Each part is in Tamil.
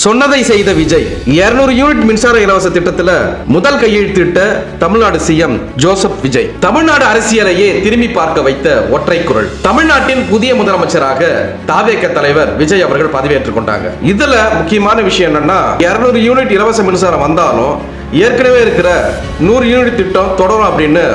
சொன்னதை செய்த விஜய் 200 யூனிட் மின்சார இலவச திட்டத்தில் முதல் கையெழுத்திட்ட தமிழ்நாடு சிஎம் ஜோசப் விஜய். தமிழ்நாடு அரசியலையே திரும்பி பார்க்க வைத்த ஒற்றை குரல். தமிழ்நாட்டின் புதிய முதலமைச்சராக தாவேக தலைவர் விஜய் அவர்கள் பதவியேற்றுக் கொண்டாங்க. இதுல முக்கியமான விஷயம் என்னன்னா 200 யூனிட் இலவச மின்சாரம் வந்தாலும் ஏற்கனவே இருக்கிற 100 யூனிட் திட்டம் தொடரும் அப்படின்னு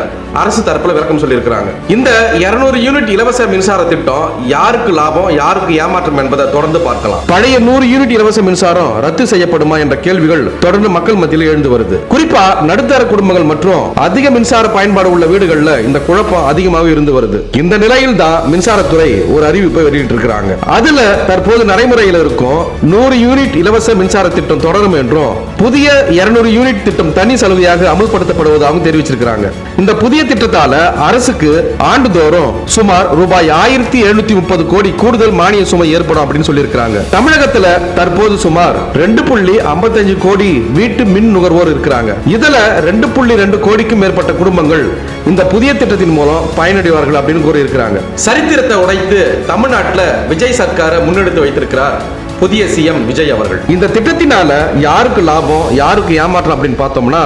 அரசு தரப்புல விளக்கம் சொல்லியிருக்கிறாங்க. இந்த 200 யூனிட் இலவச மின்சார திட்டம் யாருக்கு லாபம் யாருக்கு ஏமாற்றம் என்பதை தொடர்ந்து பார்க்கலாம். பழைய 100 யூனிட் இலவச மின்சாரம் ரத்து செய்யப்படுமா என்ற கேள்விகள் தொடர்ந்து மக்கள் மத்தியில் எழுந்து வருது. குறிப்பா நடுத்தர குடும்பங்கள் மற்றும் அதிக மின்சார பயன்பாடு உள்ள வீடுகள்ல இந்த குழப்பம் அதிகமாக இருந்து வருது. இந்த நிலையில் தான் மின்சாரத்துறை ஒரு அறிவிப்பை வெளியிட்டு இருக்கிறாங்க. அதுல தற்போது நடைமுறையில் இருக்கும் 100 யூனிட் இலவச மின்சார திட்டம் தொடரும் என்றும் புதிய 200 யூனிட் திட்டம் தனி சலுகையாக அமல்படுத்தப்படுவதாகவும் தெரிவிச்சிருக்கிறாங்க. இந்த புதிய திட்டத்தால அரசுக்கு ஆண்டுதோறும் சுமார் ரூபாய் 1730 கோடி கூடுதல் மானிய சுமை ஏற்படும் அப்படின்னு சொல்லியிருக்காங்க. தமிழகத்துல தற்போது சுமார் 2.55 கோடி வீட்டு மின் நுகர்வோர் இருக்கிறாங்க. இதுல 2.2 கோடிக்கும் மேற்பட்ட குடும்பங்கள் இந்த புதிய திட்டத்தின் மூலம் பயனடைவார்கள் அப்படின்னு கூறியிருக்கிறாங்க. சரித்திரத்தை உடைத்து தமிழ்நாட்டில் விஜய் சர்க்காரை முன்னெடுத்து வைத்திருக்கிறார் புதிய சிஎம் விஜய் அவர்கள். இந்த திட்டத்தினால யாருக்கு லாபம் யாருக்கு ஏமாற்றம் அப்படின்னு பார்த்தோம்னா,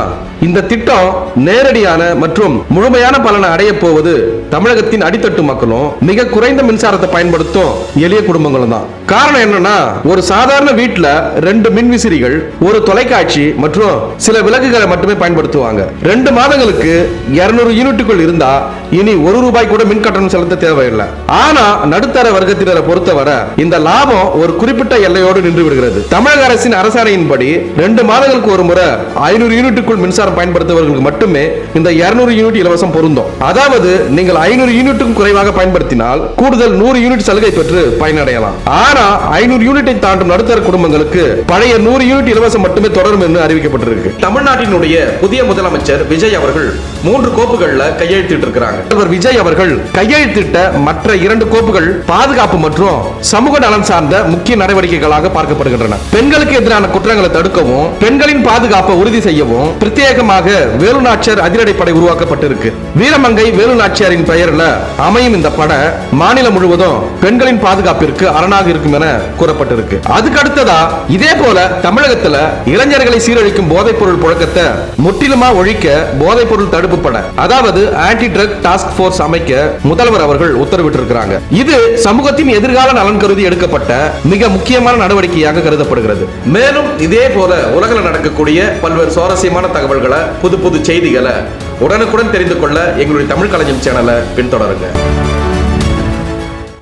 இந்த திட்டம் நேரடியான மற்றும் முழுமையான பலனை அடைய போவது தமிழகத்தின் அடித்தட்டு மக்களும் மிக குறைந்த மின்சாரத்தை பயன்படுத்தும் எளிய குடும்பங்களும் தான். காரணம் என்னன்னா, ஒரு சாதாரண வீட்டுல 2 மின்விசிறிகள், ஒரு தொலைக்காட்சி மற்றும் சில விளக்குகளை மட்டுமே பயன்படுத்துவாங்க. 2 மாதங்களுக்கு 200 யூனிட்டுக்குள் இருந்தா இனி ₹1 கூட மின் கட்டணம் செலுத்த தேவையில்லை. ஆனா நடுத்தர வர்க்கத்தினரை பொறுத்தவரை இந்த லாபம் ஒரு குறிப்பிட்ட எல்லையோடு நின்று விடுகிறது. தமிழக அரசின் அரசாணையின்படி 2 மாதங்களுக்கு ஒரு முறை 500 யூனிட்டுக்குள் மின்சாரம் பயன்படுத்துவர்களுக்கு மட்டுமே இந்த 200 யூனிட் இலவசம் பொருந்தும். அதாவது நீங்கள் 500 யூனிட்டுக்கும் குறைவாக பயன்படுத்தினால் கூடுதல் 100 யூனிட் சலுகை பெற்று பயனடையலாம். ஆனா 500 யூனிட்டை தாண்டும் நடுத்தர குடும்பங்களுக்கு பழைய 100 யூனிட் இலவசம் மட்டுமே தொடரும் என்று அறிவிக்கப்பட்டிருக்கு. தமிழ்நாட்டினுடைய புதிய முதலமைச்சர் விஜய் அவர்கள் 3 கோப்புகள்ல கையெழுத்திட்டு இருக்கிறாங்க. விஜய் அவர்கள் கையெழுத்திட்ட மற்ற 2 கோப்புகள் பாதுகாப்பு மற்றும் சமூக நலன் சார்ந்த முக்கிய நடவடிக்கைகளாக பார்க்கப்படுகின்றன. பெண்களுக்கு எதிரான குற்றங்களை தடுக்கவும் பெண்களின் பாதுகாப்பை உறுதி செய்யவும் பிரத்யேகமாக வேலுநாச்சியார் அதிரடிப்படை உருவாக்கப்பட்டிருக்கு. வீரமங்கை வேலுநாச்சியாரின் பெயரில் அமையும் இந்த படை மாநிலம் முழுவதும் பெண்களின் பாதுகாப்பிற்கு அரணாக இருக்கும் என கூறப்பட்டிருக்கு. அதுக்கு அடுத்ததா இதே போல தமிழகத்துல இளைஞர்களை சீரழிக்கும் போதைப் பொருள் புழக்கத்தை முற்றிலுமா ஒழிக்க போதைப் பொருள் தடுப்பு படை, அதாவது ஆன்டி ட்ரக் டாஸ்க் போர்ஸ் அமைக்க முதல்வர் அவர்கள் உத்தரவிட்டிருக்கிறாங்க. இது சமூகத்தின் எதிர்கால நலன் கருதி எடுக்கப்பட்ட மிக முக்கியமான நடவடிக்கையாக கருதப்படுகிறது. மேலும் இதே போல உலகில் நடக்கக்கூடிய பல்வேறு சுவாரஸ்யமான தகவல்களை புது செய்திகளை உடனுக்குடன் தெரிந்து கொள்ள எங்களுடைய தமிழ் களஞ்சியம் சேனலை பின்தொடருங்க.